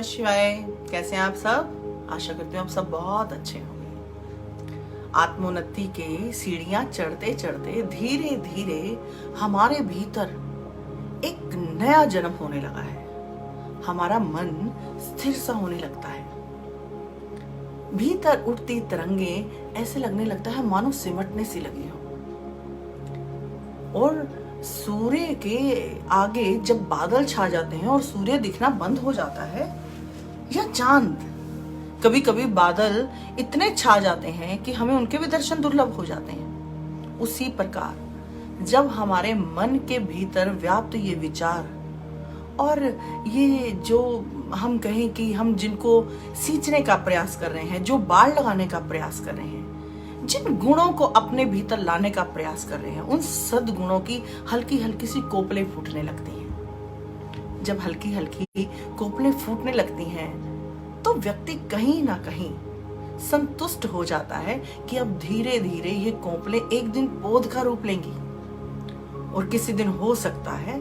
शिवाय। कैसे हैं आप सब? आशा करती हूँ आप सब बहुत अच्छे होंगे। आत्मोन्नति के सीढ़ियां चढ़ते चढ़ते धीरे धीरे हमारे भीतर एक नया जन्म होने लगा है। हमारा मन स्थिर सा होने लगता है। भीतर उठती तरंगे ऐसे लगने लगता है मानो सिमटने सी लगी हो। और सूर्य के आगे जब बादल छा जाते हैं और सूर्य दिखना बंद हो जाता है, या चांद, कभी कभी बादल इतने छा जाते हैं कि हमें उनके भी दर्शन दुर्लभ हो जाते हैं। उसी प्रकार जब हमारे मन के भीतर व्याप्त ये विचार और ये जो हम कहें कि हम जिनको सींचने का प्रयास कर रहे हैं, जो बाढ़ लगाने का प्रयास कर रहे हैं, जिन गुणों को अपने भीतर लाने का प्रयास कर रहे हैं, उन सद्गुणों की हल्की हल्की सी कोपलें फूटने लगती हैं। जब हल्की हल्की कोपलें फूटने लगती हैं तो व्यक्ति कहीं ना कहीं संतुष्ट हो जाता है कि अब धीरे धीरे ये कोपलें एक दिन पौध का रूप लेंगी और किसी दिन हो सकता है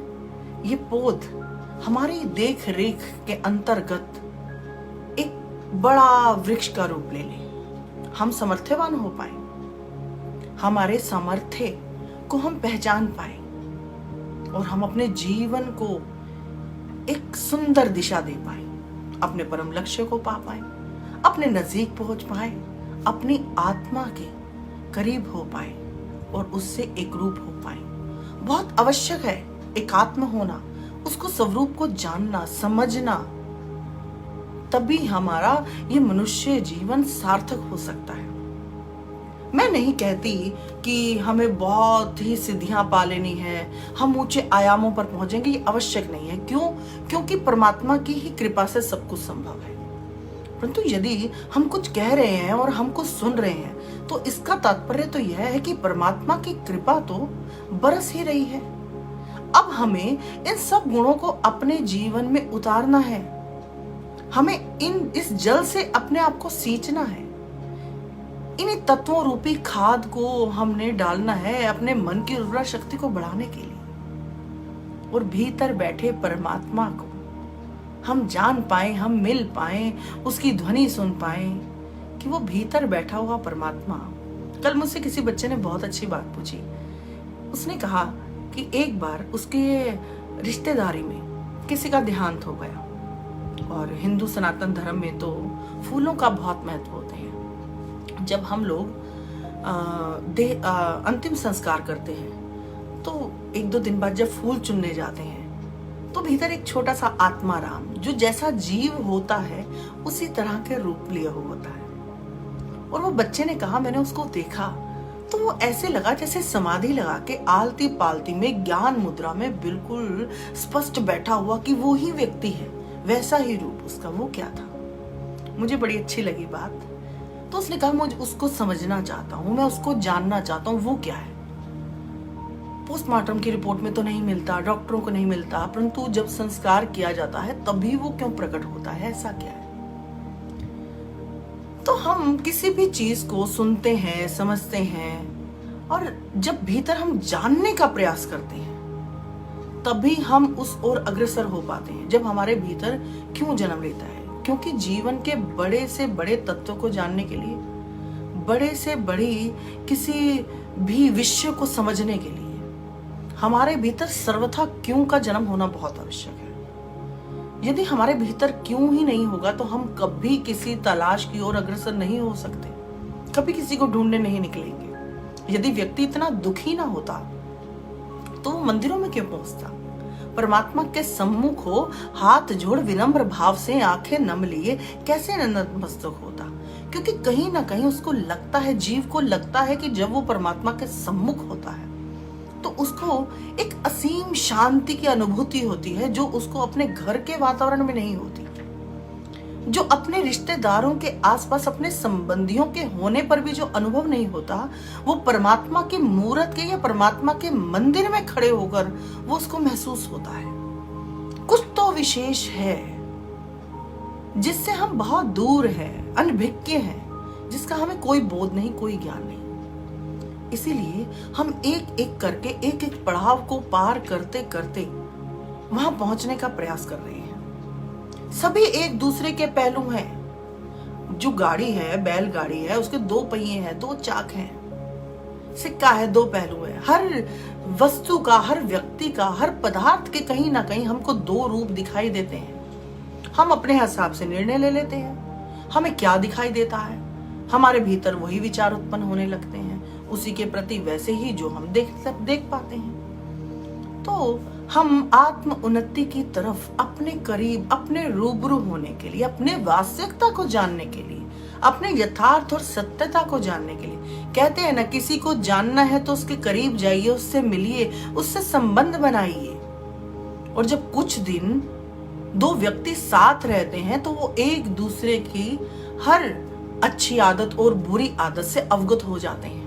ये पौध हमारी देख रेख के अंतर्गत एक बड़ा वृक्ष का रूप ले ले। हम समर्थ्यवान हो पाए, हमारे सामर्थ्य को हम पहचान पाए और हम अपने जीवन को एक सुंदर दिशा दे पाए, अपने परम लक्ष्य को पा पाए, अपने नजदीक पहुंच पाए, अपनी आत्मा के करीब हो पाए और उससे एक रूप हो पाए। बहुत आवश्यक है एकात्म होना, उसको स्वरूप को जानना, समझना, तभी हमारा ये मनुष्य जीवन सार्थक हो सकता है। मैं नहीं कहती कि हमें बहुत ही सिद्धियां पा लेनी है, हम ऊंचे आयामों पर पहुंचेंगे, ये आवश्यक नहीं है। क्यों? क्योंकि परमात्मा की ही कृपा से सब कुछ संभव है। परंतु यदि हम कुछ कह रहे हैं और हम कुछ सुन रहे हैं तो इसका तात्पर्य तो यह है कि परमात्मा की कृपा तो बरस ही रही है। अब हमें इन सब गुणों को अपने जीवन में उतारना है। हमें इस जल से अपने आप को सींचना है। इन तत्वों रूपी खाद को हमने डालना है अपने मन की उर्वरा शक्ति को बढ़ाने के लिए। और भीतर बैठे परमात्मा को हम जान पाए, हम मिल पाए, उसकी ध्वनि सुन पाए कि वो भीतर बैठा हुआ परमात्मा। कल मुझसे किसी बच्चे ने बहुत अच्छी बात पूछी। उसने कहा कि एक बार उसके रिश्तेदारी में किसी का देहांत हो गया और हिंदू सनातन धर्म में तो फूलों का बहुत महत्व होते हैं। जब हम लोग अंतिम संस्कार करते हैं तो एक दो दिन बाद जब फूल चुनने जाते हैं तो भीतर एक छोटा सा आत्मा राम, जो जैसा जीव होता है उसी तरह के रूप लिए हुआ होता है। और वो बच्चे ने कहा, मैंने उसको देखा तो वो ऐसे लगा जैसे समाधि लगा के आलती पालती में ज्ञान मुद्रा में बिल्कुल स्पष्ट बैठा हुआ कि वो ही व्यक्ति है, वैसा ही रूप उसका। वो क्या था? मुझे बड़ी अच्छी लगी बात। तो उसने कहा, मुझे उसको समझना चाहता हूँ, मैं उसको जानना चाहता हूँ, वो क्या है। पोस्टमार्टम की रिपोर्ट में तो नहीं मिलता, डॉक्टरों को नहीं मिलता, परंतु जब संस्कार किया जाता है तभी वो क्यों प्रकट होता है, ऐसा क्या है? तो हम किसी भी चीज को सुनते हैं, समझते हैं और जब भीतर हम जानने का प्रयास करते हैं तभी हम उस ओर अग्रसर हो पाते हैं। जब हमारे भीतर क्यों जन्म लेता है? क्योंकि जीवन के बड़े से बड़े तत्वों को जानने के लिए, बड़े से बड़ी किसी भी विषय को समझने के लिए हमारे भीतर सर्वथा क्यों का जन्म होना बहुत आवश्यक है। यदि हमारे भीतर क्यों ही नहीं होगा तो हम कभी किसी तलाश की ओर अग्रसर नहीं हो सकते, कभी किसी को ढूंढने नहीं निकलेंगे। यदि व्यक्ति इतना दुखी ना होता तो वो मंदिरों में क्यों पहुंचता? परमात्मा के सम्मुख हो हाथ जोड़ विनम्र भाव से आंखें नम लिए कैसे नतमस्तक होता? क्योंकि कहीं ना कहीं उसको लगता है, जीव को लगता है कि जब वो परमात्मा के सम्मुख होता है तो उसको एक असीम शांति की अनुभूति होती है, जो उसको अपने घर के वातावरण में नहीं होती, जो अपने रिश्तेदारों के आसपास, अपने संबंधियों के होने पर भी जो अनुभव नहीं होता, वो परमात्मा की मूर्त के या परमात्मा के मंदिर में खड़े होकर वो उसको महसूस होता है। कुछ तो विशेष है जिससे हम बहुत दूर हैं, अनभिज्ञ हैं, जिसका हमें कोई बोध नहीं, कोई ज्ञान नहीं। इसीलिए हम एक एक करके, एक एक पड़ाव को पार करते करते वहां पहुंचने का प्रयास कर रहे हैं। सभी एक दूसरे के पहलू हैं। जो गाड़ी है, बैलगाड़ी है, उसके दो पहिए हैं, दो चाक हैं। सिक्का है, दो पहलू है। हर वस्तु का, हर व्यक्ति का, हर पदार्थ के कहीं ना कहीं हमको दो रूप दिखाई देते हैं। हम अपने हिसाब से निर्णय ले लेते हैं। हमें क्या दिखाई देता है, हमारे भीतर वही विचार उत्पन्न होने लगते हैं, उसी के प्रति वैसे ही जो हम देख पाते हैं। तो हम आत्म उन्नति की तरफ अपने करीब, अपने रूबरू होने के लिए, अपने वास्तविकता को जानने के लिए, अपने यथार्थ और सत्यता को जानने के लिए, कहते हैं ना, किसी को जानना है तो उसके करीब जाइए, उससे मिलिए, उससे संबंध बनाइए। और जब कुछ दिन दो व्यक्ति साथ रहते हैं तो वो एक दूसरे की हर अच्छी आदत और बुरी आदत से अवगत हो जाते हैं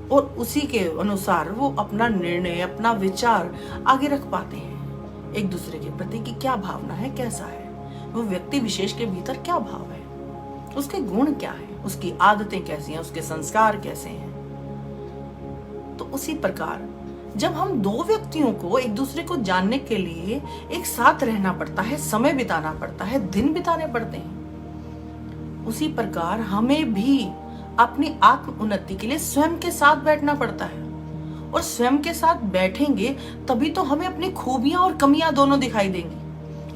और उसी के अनुसार वो अपना निर्णय, अपना विचार आगे रख पाते हैं। एक दूसरे के प्रति की क्या भावना है, कैसा है, वो व्यक्ति विशेष के भीतर क्या भाव है, उसके गुण क्या है, उसकी आदतें कैसी हैं, उसके संस्कार कैसे हैं। तो उसी प्रकार जब हम दो व्यक्तियों को एक दूसरे को जानने के लिए एक साथ रहना पड़ता है, समय बिताना पड़ता है, दिन बिताने पड़ते हैं, उसी प्रकार हमें भी अपनी आत्म उन्नति के लिए स्वयं के साथ बैठना पड़ता है। और स्वयं के साथ बैठेंगे तभी तो हमें अपनी खूबियां और कमियां दोनों दिखाई देंगी।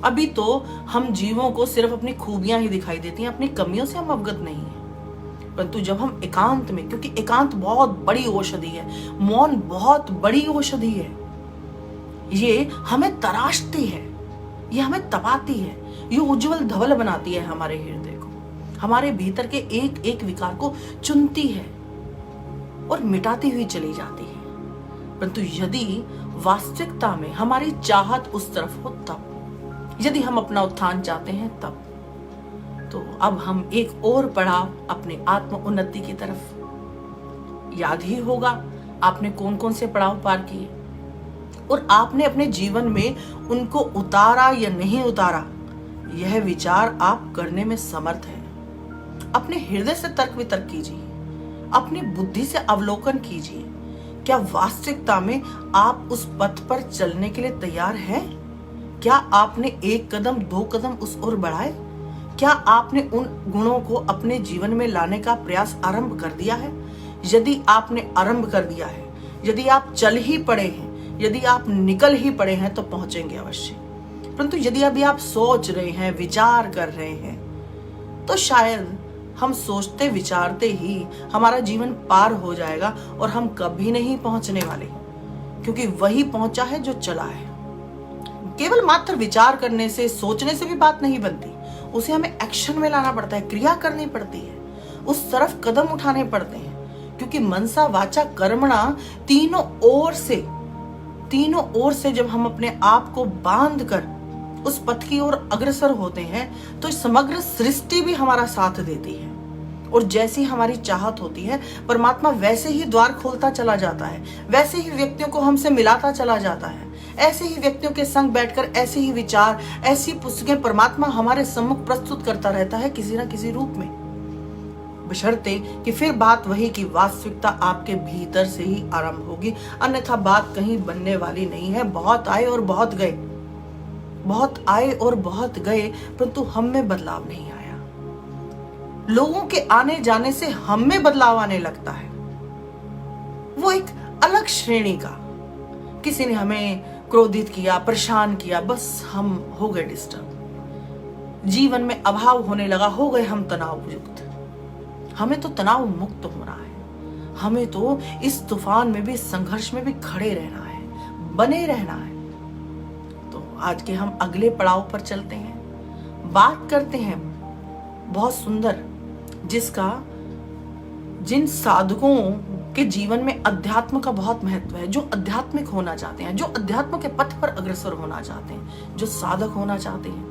अभी तो हम जीवों को सिर्फ अपनी खूबियां ही दिखाई देती हैं, अपनी कमियों से हम अवगत नहीं है। परंतु जब हम एकांत में, क्योंकि एकांत बहुत बड़ी औषधि है, मौन बहुत बड़ी औषधि है, ये हमें तराशती है, ये हमें तपाती है, ये उज्जवल धवल बनाती है हमारे हृदय को, हमारे भीतर के एक एक विकार को चुनती है और मिटाती हुई चली जाती है। परंतु यदि वास्तविकता में हमारी चाहत उस तरफ हो तब, यदि हम अपना उत्थान चाहते हैं तब, तो अब हम एक और पड़ाव अपने आत्म उन्नति की तरफ, याद ही होगा आपने कौन कौन से पड़ाव पार किए और आपने अपने जीवन में उनको उतारा या नहीं उतारा, यह विचार आप करने में समर्थ हैं। अपने हृदय से तर्क वितर्क कीजिए, अपनी बुद्धि से अवलोकन कीजिए, क्या वास्तविकता में आप उस पथ पर चलने के लिए तैयार हैं? क्या आपने एक कदम, दो कदम उस ओर बढ़ाए? क्या आपने उन गुणों को अपने जीवन में लाने का प्रयास आरंभ कर दिया है? यदि आपने आरंभ कर दिया है, यदि आप चल ही पड़े हैं, यदि आप निकल ही पड़े हैं तो पहुंचेंगे अवश्य। परंतु यदि अभी आप सोच रहे हैं, विचार कर रहे हैं, तो शायद हम सोचते विचारते ही हमारा जीवन पार हो जाएगा और हम कभी नहीं पहुंचने वाले, क्योंकि वही पहुंचा है जो चला है। केवल मात्र विचार करने से, सोचने से भी बात नहीं बनती, उसे हमें एक्शन में लाना पड़ता है, क्रिया करनी पड़ती है, उस तरफ कदम उठाने पड़ते हैं। क्योंकि मनसा वाचा कर्मणा तीनों ओर से जब हम अपने आप को बांध कर उस पथ की ओर अग्रसर होते हैं तो समग्र सृष्टि भी हमारा साथ देती है। और जैसी हमारी चाहत होती है, परमात्मा वैसे ही द्वार खोलता चला जाता है, वैसे ही व्यक्तियों को हमसे मिलाता चला जाता है। ऐसे ही व्यक्तियों के संग बैठकर ऐसे ही विचार, ऐसी पुस्तकें परमात्मा हमारे सम्मुख प्रस्तुत करता रहता है किसी ना किसी रूप में, बशर्ते कि फिर बात वही कि वास्तविकता आपके भीतर से ही आरंभ होगी, अन्यथा बात कहीं बनने वाली नहीं है। बहुत आए और बहुत गए, बहुत आए और बहुत गए, परंतु हम में बदलाव नहीं आया। लोगों के आने जाने से हम में बदलाव आने लगता है, वो एक अलग श्रेणी का। किसी ने हमें क्रोधित किया, परेशान किया, बस हम हो गए डिस्टर्ब, जीवन में अभाव होने लगा, हो गए हम तनाव युक्त। हमें तो तनाव मुक्त होना है, हमें तो इस तूफान में भी, संघर्ष में भी खड़े रहना है, बने रहना है। तो आज के हम अगले पड़ाव पर चलते हैं, बात करते हैं बहुत सुंदर, जिन साधकों के जीवन में अध्यात्म का बहुत महत्व है, जो आध्यात्मिक होना चाहते हैं, जो अध्यात्म के पथ पर अग्रसर होना चाहते हैं, जो साधक होना चाहते हैं,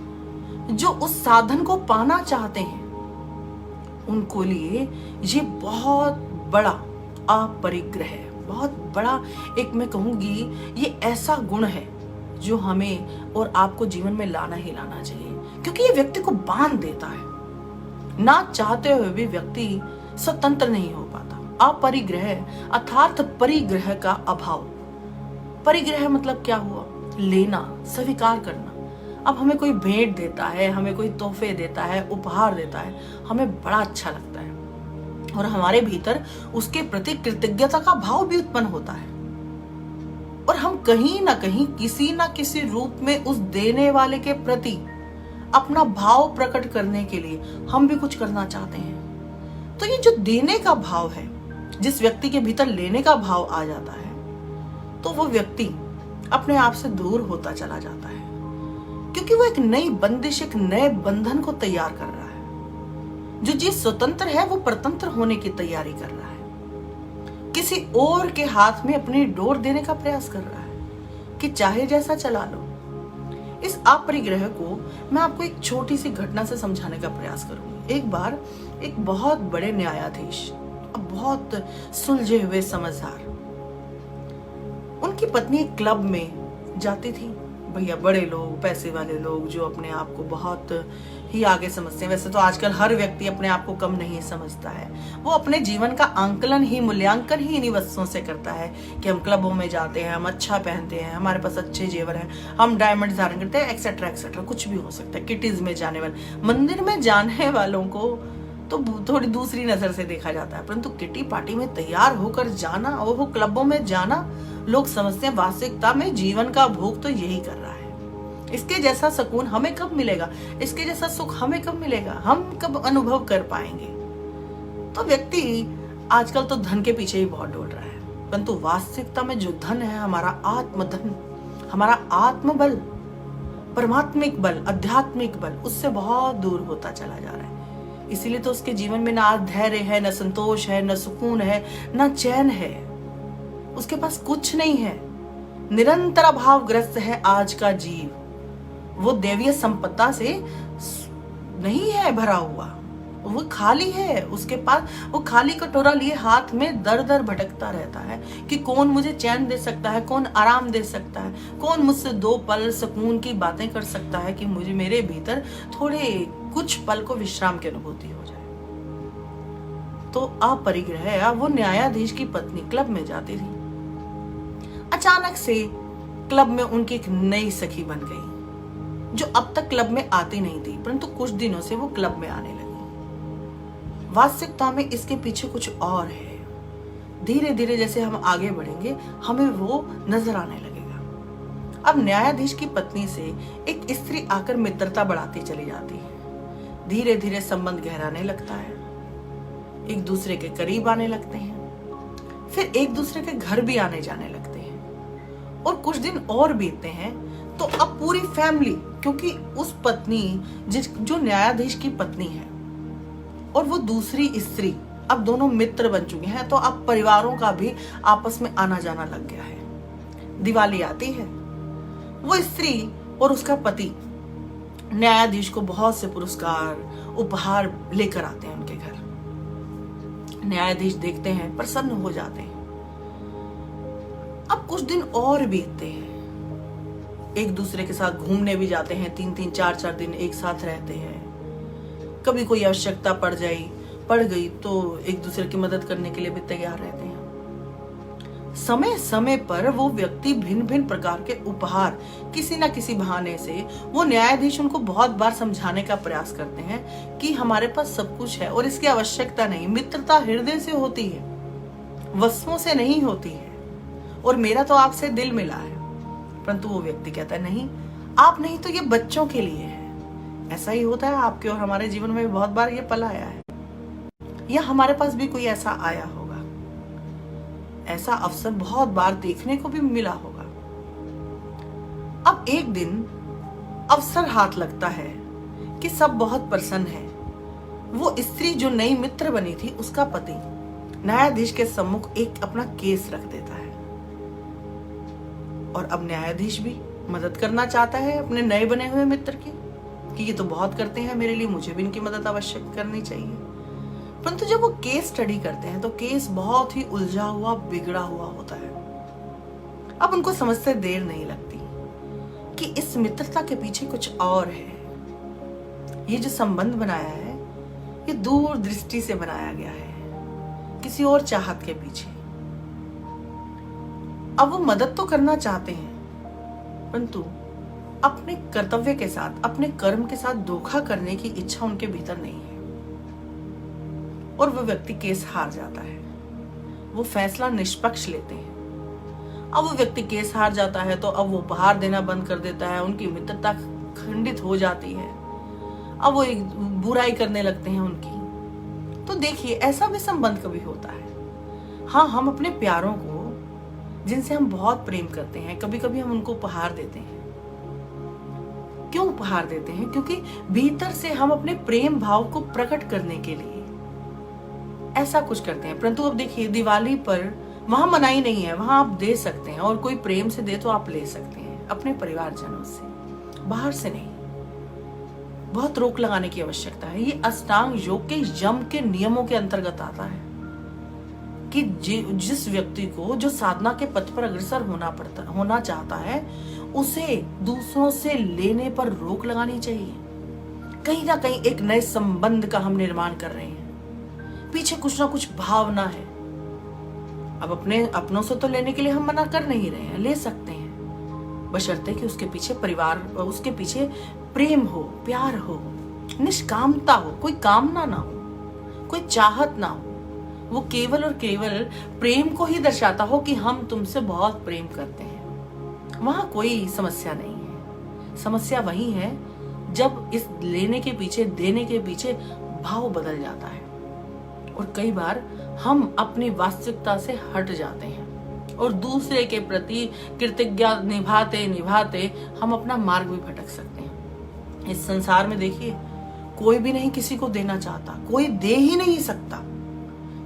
जो उस साधन को पाना चाहते हैं, उनको लिए ये बहुत बड़ा अपरिग्रह है, बहुत बड़ा, एक मैं कहूंगी ये ऐसा गुण है जो हमें और आपको जीवन में लाना ही लाना चाहिए। क्योंकि ये व्यक्ति को बांध देता है, ना चाहते हुए भी व्यक्ति स्वतंत्र नहीं हो पाता। अपरिग्रह अर्थात परिग्रह का अभाव। परिग्रह मतलब क्या हुआ? लेना, स्वीकार करना। अब हमें कोई भेंट देता है, हमें कोई तोहफे देता है, उपहार देता है, हमें बड़ा अच्छा लगता है और हमारे भीतर उसके प्रति कृतज्ञता का भाव भी उत्पन्न होता है और हम कहीं ना कहीं किसी ना किसी रूप में उस देने वाले के प्रति अपना भाव प्रकट करने के लिए हम भी कुछ करना चाहते हैं। तो ये जो देने का भाव है, जिस व्यक्ति के भीतर लेने का भाव आ जाता है, तो वो व्यक्ति अपने आप से दूर होता चला जाता है, क्योंकि वो एक नई बंदिश, एक नए बंधन को तैयार कर रहा है। जो जीव स्वतंत्र है वो परतंत्र होने की तैयारी कर रहा है, किसी और के हाथ में अपनी डोर देने का प्रयास कर रहा है कि चाहे जैसा चला लो। इस अपरिग्रह को मैं आपको एक छोटी सी घटना से समझाने का प्रयास करूंगी। एक बार एक बहुत बड़े न्यायाधीश, बहुत सुलझे हुए समझदार, उनकी पत्नी एक क्लब में जाती थी। भैया बड़े लोग, पैसे वाले लोग जो अपने आप को बहुत ही आगे समझते हैं। वैसे तो आजकल हर व्यक्ति अपने आप को कम नहीं समझता है, वो अपने जीवन का आंकलन ही, मूल्यांकन ही इन्हीं वस्तुओं से करता है कि हम क्लबों में जाते हैं, हम अच्छा पहनते हैं, हमारे पास अच्छे जेवर हैं, हम डायमंड धारण करते हैं, एक्सेट्रा एक्सेट्रा, कुछ भी हो सकता है। किटीज में जाने वाले, मंदिर में जाने वालों को तो थोड़ी दूसरी नजर से देखा जाता है, परंतु किटी पार्टी में तैयार होकर जाना और वो क्लबों में जाना, लोग समझते हैं वास्तविकता में जीवन का भोग तो यही कर रहा है। इसके जैसा सुकून हमें कब मिलेगा, इसके जैसा सुख हमें कब मिलेगा, हम कब अनुभव कर पाएंगे। तो व्यक्ति आजकल तो धन के पीछे ही बहुत दौड़ रहा है, परंतु वास्तविकता में जो धन है, हमारा आत्मधन, हमारा आत्मबल, परमात्मिक बल, आध्यात्मिक बल, उससे बहुत दूर होता चला जा रहा है। इसीलिए तो उसके जीवन में ना धैर्य है, न संतोष है, न सुकून है, न चैन है, उसके पास कुछ नहीं है। निरंतर अभावग्रस्त है आज का जीव, वो दैवीय संपदा से नहीं है भरा हुआ, वो खाली है। उसके पास वो खाली कटोरा लिए हाथ में दर दर भटकता रहता है कि कौन मुझे चैन दे सकता है, कौन आराम दे सकता है, कौन मुझसे 2 पल सुकून की बातें कर सकता है कि मुझे, मेरे भीतर थोड़े कुछ पल को विश्राम की अनुभूति हो जाए। तो अपरिग्रह, वो न्यायाधीश की पत्नी क्लब में जाती थी। अचानक से क्लब में उनकी एक नई सखी बन गई, जो अब तक क्लब में आती नहीं थी, परंतु कुछ दिनों से वो क्लब में आने लगी। वास्तविकता में इसके पीछे कुछ और है। धीरे धीरे जैसे हम आगे बढ़ेंगे, हमें वो नजर आने लगेगा। अब न्यायाधीश की पत्नी से एक स्त्री आकर मित्रता बढ़ाती चली जाती है। धीरे धीरे संबंध गहराने लगता है, एक दूसरे के करीब आने लगते हैं, फिर एक दूसरे के घर भी आने जाने लगते हैं। और कुछ दिन और बीतते हैं तो अब पूरी फैमिली, क्योंकि उस पत्नी जो न्यायाधीश की पत्नी है और वो दूसरी स्त्री, अब दोनों मित्र बन चुके हैं, तो अब परिवारों का भी आपस में आना जाना लग गया है। दिवाली आती है, वो स्त्री और उसका पति न्यायाधीश को बहुत से पुरस्कार, उपहार लेकर आते हैं उनके घर। न्यायाधीश देखते हैं, प्रसन्न हो जाते हैं। अब कुछ दिन और बीतते हैं, एक दूसरे के साथ घूमने भी जाते हैं, 3-3, 4-4 दिन एक साथ रहते हैं। कभी कोई आवश्यकता पड़ गई तो एक दूसरे की मदद करने के लिए भी तैयार रहते हैं। समय समय पर वो व्यक्ति भिन्न भिन्न प्रकार के उपहार, किसी ना किसी बहाने से वो न्यायाधीश उनको बहुत बार समझाने का प्रयास करते हैं कि हमारे पास सब कुछ है और इसकी आवश्यकता नहीं, मित्रता हृदय से होती है, वस्तुओं से नहीं होती है, और मेरा तो आपसे दिल मिला है। परंतु वो व्यक्ति कहता है, नहीं, आप नहीं तो ये बच्चों के लिए है। ऐसा ही होता है आपके और हमारे जीवन में बहुत बार ये पल आया है, या हमारे पास भी कोई ऐसा आया होगा। ऐसा अवसर बहुत बार देखने को भी मिला होगा। अब एक दिन अवसर हाथ लगता है कि सब बहुत प्रसन्न है। वो स्त्री जो नई मित्र बनी थी, उसका पति न्यायाधीश के सम्मुख एक अपना केस रख देता है, और अब न्यायाधीश भी मदद करना चाहता है अपने नए बने हुए मित्र की, कि ये तो बहुत करते हैं मेरे लिए, मुझे भी इनकी मदद अवश्य करनी चाहिए। परंतु जब वो केस स्टडी करते हैं तो केस बहुत ही उलझा हुआ, बिगड़ा हुआ होता है। अब उनको समझते देर नहीं लगती कि इस मित्रता के पीछे कुछ और है। ये जो संबंध बनाया है, ये दूर दृष्टि से बनाया गया है, किसी और चाहत के पीछे। अब वो मदद तो करना चाहते हैं, परंतु अपने कर्तव्य के साथ, अपने कर्म के साथ धोखा करने की इच्छा उनके भीतर नहीं है और वो व्यक्ति केस हार जाता है। वो फैसला निष्पक्ष लेते हैं। अब वो व्यक्ति केस हार जाता है तो अब वो उपहार देना बंद कर देता है, उनकी मित्रता खंडित हो जाती है, अब वो एक बुराई करने लगते हैं उनकी। तो देखिए, ऐसा भी संबंध कभी होता है। हाँ, हम अपने प्यारों को, जिनसे हम बहुत प्रेम करते हैं, कभी कभी हम उनको उपहार देते हैं। क्यों उपहार देते हैं? क्योंकि भीतर से हम अपने प्रेम भाव को प्रकट करने के लिए ऐसा कुछ करते हैं। परंतु अब देखिए, दिवाली पर वहां मनाही नहीं है, वहां आप दे सकते हैं, और कोई प्रेम से दे तो आप ले सकते हैं, अपने परिवारजनों से, बाहर से नहीं। बहुत रोक लगाने की आवश्यकता है। ये अष्टांग योग के यम के नियमों के अंतर्गत आता है कि जिस व्यक्ति को जो साधना के पथ पर अग्रसर होना चाहता है, उसे दूसरों से लेने पर रोक लगानी चाहिए। कहीं ना कहीं एक नए संबंध का हम निर्माण कर रहे हैं, पीछे कुछ ना कुछ भावना है। अब अपनों से तो लेने के लिए हम मना कर नहीं रहे हैं, ले सकते हैं, बशर्ते कि उसके पीछे परिवार, उसके पीछे प्रेम हो, प्यार हो, निष्कामता हो, कोई कामना ना हो, कोई चाहत ना हो। वो केवल और केवल प्रेम को ही दर्शाता हो कि हम तुमसे बहुत प्रेम करते हैं। वहां कोई समस्या नहीं है। समस्या वही है जब इस लेने के पीछे, देने के पीछे भाव बदल जाता है और कई बार हम अपनी वास्तविकता से हट जाते हैं और दूसरे के प्रति कृतज्ञता निभाते निभाते हम अपना मार्ग भी भटक सकते हैं। इस संसार में देखिए, कोई भी नहीं किसी को देना चाहता, कोई दे ही नहीं सकता,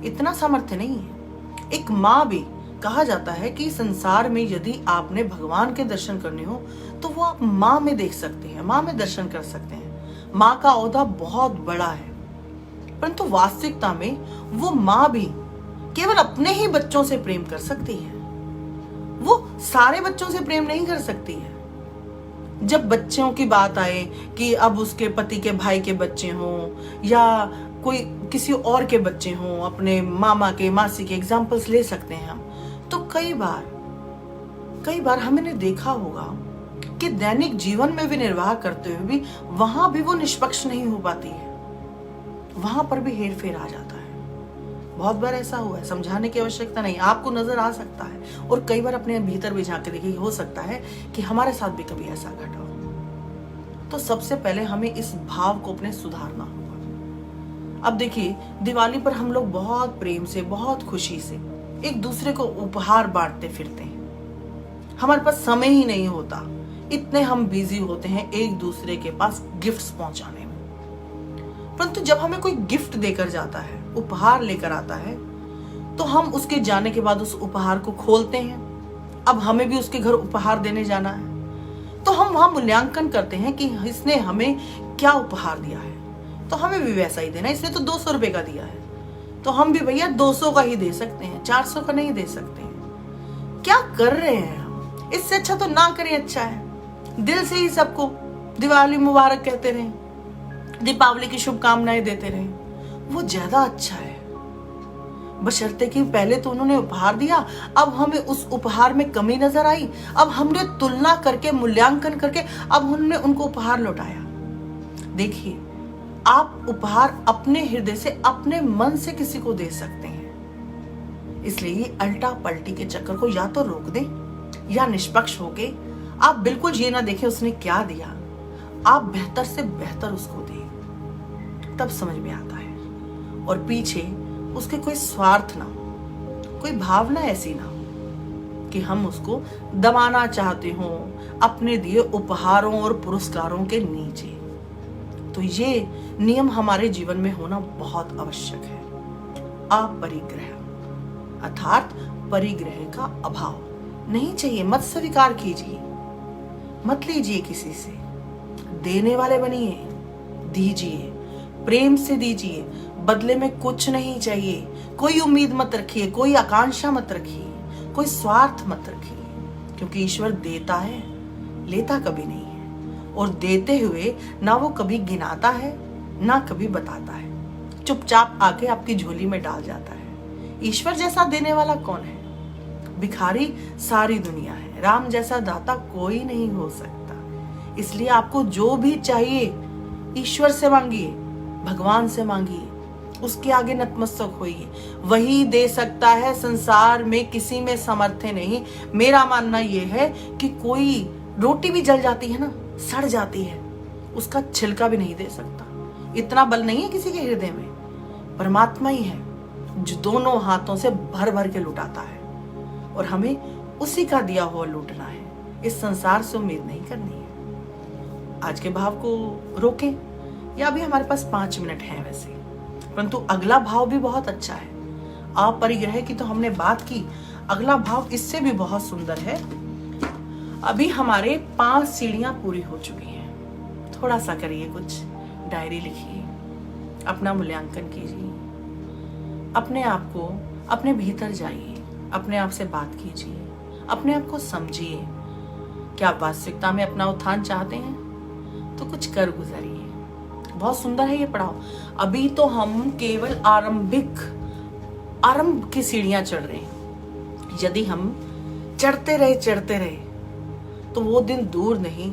इतना सामर्थ्य नहीं है। एक माँ भी, कहा जाता है कि संसार में यदि आपने भगवान के दर्शन करने हो तो वो आप माँ में देख सकते हैं, माँ में दर्शन कर सकते हैं। माँ का ओहदा बहुत बड़ा है, परंतु वास्तविकता में वो माँ भी केवल अपने ही बच्चों से प्रेम कर सकती है, वो सारे बच्चों से प्रेम नहीं कर सकती है। जब बच्चों की बात आए कि अब उसके पति के भाई के बच्चे हों या कोई किसी और के बच्चे हों, अपने मामा के, मासी के एग्जाम्पल्स ले सकते हैं हम, तो कई बार हमने देखा होगा कि दैनिक जीवन में भी निर्वाह करते हुए भी वहां भी वो निष्पक्ष नहीं हो पाती है, वहां पर भी हेर फेर आ जाता है। बहुत बार ऐसा हुआ है, समझाने की आवश्यकता नहीं, आपको नजर आ सकता है और कई बार अपने भीतर भी झांक के देखिए, हो सकता है कि हमारे साथ भी कभी ऐसा घटा हो। तो सबसे पहले हमें इस भाव को अपने सुधारना होगा। अब देखिए, दिवाली पर हम लोग बहुत प्रेम से, बहुत खुशी से एक दूसरे को उपहार बांटते फिरते हैं। हमारे पास समय ही नहीं होता, इतने हम बिजी होते हैं एक दूसरे के पास गिफ्ट्स पहुंचाने में। परंतु जब हमें कोई गिफ्ट देकर जाता है, उपहार लेकर आता है, तो हम उसके जाने के बाद उस उपहार को खोलते हैं। अब हमें भी उसके घर उपहार देने जाना है, तो हम वहां मूल्यांकन करते हैं कि इसने हमें क्या उपहार दिया है, तो हमें भी वैसा ही देना। इसने तो 200 रुपए का दिया है, तो हम भी भैया 200 का ही दे सकते हैं, 400 का नहीं दे सकते हैं। क्या कर रहे हैं हम? इससे अच्छा तो ना करें, अच्छा है। दिल से ही सबको दिवाली मुबारक कहते रहें, दीपावली की शुभकामनाएं देते रहें, वो ज्यादा अच्छा है। बशर्ते कि पहले तो उन्होंने उपहार दिया, अब हमें उस उपहार में कमी नजर आई, अब हमने तुलना करके, मूल्यांकन करके अब हमने उनको उपहार लौटाया। देखिए, आप उपहार अपने हृदय से, अपने मन से किसी को दे सकते हैं। इसलिए ये अल्टा पलटी के चक्कर को या तो रोक दें या निष्पक्ष होके आप बिल्कुल ये ना देखें उसने क्या दिया, आप बेहतर से बेहतर उसको दें, तब समझ में आता है। और पीछे उसके कोई स्वार्थ ना हो, कोई भावना ऐसी ना हो कि हम उसको दबाना चाहते हो अपने दिए उपहारों और पुरस्कारों के नीचे। तो ये नियम हमारे जीवन में होना बहुत आवश्यक है। अपरिग्रह अर्थात परिग्रह का अभाव नहीं चाहिए। मत स्वीकार कीजिए, मत लीजिए किसी से, देने वाले बनिए, दीजिए, प्रेम से दीजिए, बदले में कुछ नहीं चाहिए। कोई उम्मीद मत रखिए, कोई आकांक्षा मत रखिए, कोई स्वार्थ मत रखिए, क्योंकि ईश्वर देता है, लेता कभी नहीं है। और देते हुए ना वो कभी गिनाता है ना कभी बताता है, चुपचाप आके आपकी झोली में डाल जाता है। ईश्वर जैसा देने वाला कौन है? भिखारी सारी दुनिया है, राम जैसा दाता कोई नहीं हो सकता। इसलिए आपको जो भी चाहिए ईश्वर से मांगिए, भगवान से मांगिए, उसके आगे नतमस्तक होइए, वही दे सकता है। संसार में किसी में सामर्थ्य नहीं। मेरा मानना यह है कि कोई रोटी भी जल जाती है ना, सड़ जाती है, उसका छिलका भी नहीं दे सकता। इतना बल नहीं है किसी के हृदय में। परमात्मा ही है जो दोनों हाथों से भर भर के लुटाता है, और हमें उसी का दिया हुआ लूटना है। इस संसार से उम्मीद नहीं करनी है। आज के भाव को रोकें, या अभी हमारे पास 5 मिनट है वैसे, परंतु अगला भाव भी बहुत अच्छा है। अपरिग्रह की तो हमने बात की, अगला भाव इससे भी बहुत सुंदर है। अभी हमारे 5 सीढ़ियां पूरी हो चुकी हैं। थोड़ा सा करिए कुछ, डायरी लिखिए, अपना मूल्यांकन कीजिए, अपने आप को, अपने भीतर जाइए, अपने आप से बात कीजिए, अपने आप को समझिए। क्या आप वास्तविकता में अपना उत्थान चाहते हैं तो कुछ कर गुजरिए। बहुत सुंदर है ये पड़ाव। अभी तो हम केवल आरंभ की सीढ़ियां चढ़ रहे हैं। यदि हम चढ़ते रहे तो वो दिन दूर नहीं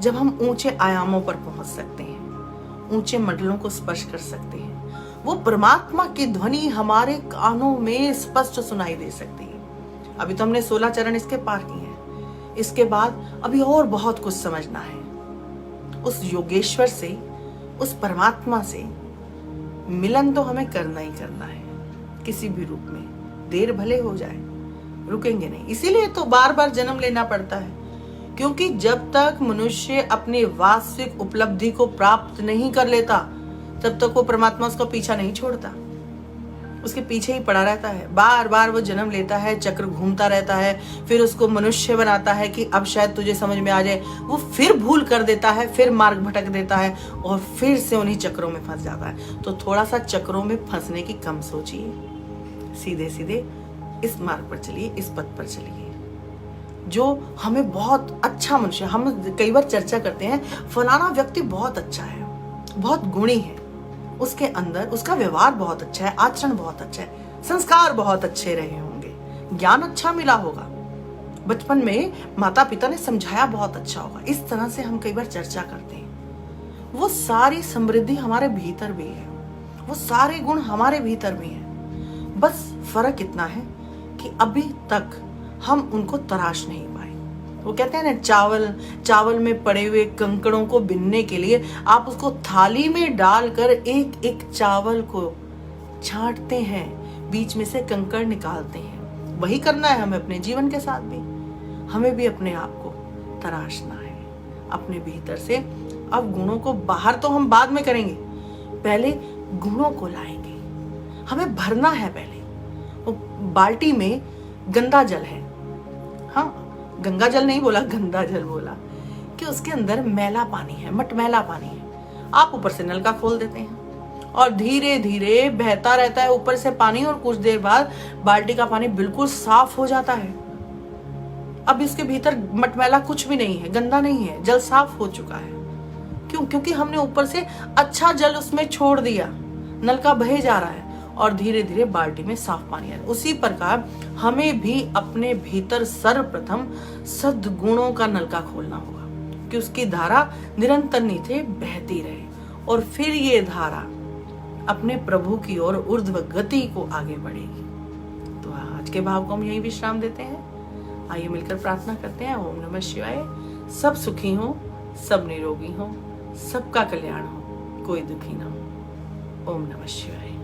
जब हम ऊंचे आयामों पर पहुंच सकते हैं, ऊंचे मंडलों को स्पर्श कर सकते हैं। वो परमात्मा की ध्वनि हमारे कानों में स्पष्ट सुनाई दे सकती है। अभी तो हमने 16 चरण इसके पार किए हैं। इसके बाद अभी और बहुत कुछ समझना है। उस योगेश्वर से, उस परमात्मा से मिलन तो हमें करना ही करना है, किसी भी रूप में। देर भले हो जाए, रुकेंगे नहीं। इसीलिए तो बार बार जन्म लेना पड़ता है, क्योंकि जब तक मनुष्य अपनी वास्तविक उपलब्धि को प्राप्त नहीं कर लेता, तब तक वो परमात्मा उसका पीछा नहीं छोड़ता, उसके पीछे ही पड़ा रहता है। बार बार वो जन्म लेता है, चक्र घूमता रहता है, फिर उसको मनुष्य बनाता है कि अब शायद तुझे समझ में आ जाए। वो फिर भूल कर देता है, फिर मार्ग भटक देता है, और फिर से उन्हीं चक्रों में फंस जाता है। तो थोड़ा सा चक्रों में फंसने की कम सोचिए, सीधे सीधे इस मार्ग पर चलिए, इस पथ पर चलिए जो हमें बहुत अच्छा मनुष्य। हम कई बार चर्चा करते हैं, फलाना व्यक्ति बहुत अच्छा है, बहुत गुणी है, उसके अंदर उसका व्यवहार बहुत अच्छा है, आचरण बहुत अच्छा है, संस्कार बहुत अच्छे रहे होंगे, ज्ञान अच्छा मिला होगा, बचपन में माता पिता ने समझाया बहुत अच्छा होगा। इस तरह से हम कई बार चर्चा करते हैं। वो सारी समृद्धि हमारे भीतर भी है, वो सारे गुण हमारे भीतर भी हैं। बस फर्क इतना है कि अभी तक हम उनको तराश नहीं पाए। वो कहते हैं ना, चावल में पड़े हुए कंकड़ों को बिनने के लिए आप उसको थाली में डालकर एक एक चावल को छांटते हैं, बीच में से कंकड़ निकालते हैं। वही करना है हमें अपने जीवन के साथ भी। हमें भी अपने आप को तराशना है, अपने भीतर से। अब गुणों को बाहर तो हम बाद में करेंगे, पहले गुणों को लाएंगे। हमें भरना है पहले। वो बाल्टी में गंदा जल है, हाँ, गंगा जल नहीं बोला, गंदा जल बोला, कि उसके अंदर मैला पानी है, मटमैला पानी है। आप ऊपर से नल का खोल देते हैं और धीरे धीरे बहता रहता है ऊपर से पानी, और कुछ देर बाद बाल्टी का पानी बिल्कुल साफ हो जाता है। अब इसके भीतर मटमैला कुछ भी नहीं है, गंदा नहीं है, जल साफ हो चुका है। क्यों? क्योंकि हमने ऊपर से अच्छा जल उसमें छोड़ दिया, नल का बहे जा रहा है और धीरे धीरे बाल्टी में साफ पानी आ रहा है। उसी प्रकार हमें भी अपने भीतर सर्वप्रथम सद्गुणों का नलका खोलना होगा कि उसकी धारा निरंतर नीचे बहती रहे, और फिर ये धारा अपने प्रभु की ओर ऊर्ध्व गति को आगे बढ़ेगी। तो आज के भाव को हम यही विश्राम देते हैं। आइए मिलकर प्रार्थना करते हैं। ओम नमः शिवाय। सब सुखी हो, सब निरोगी हो, सबका कल्याण हो, कोई दुखी ना हो। ओम नमः शिवाय।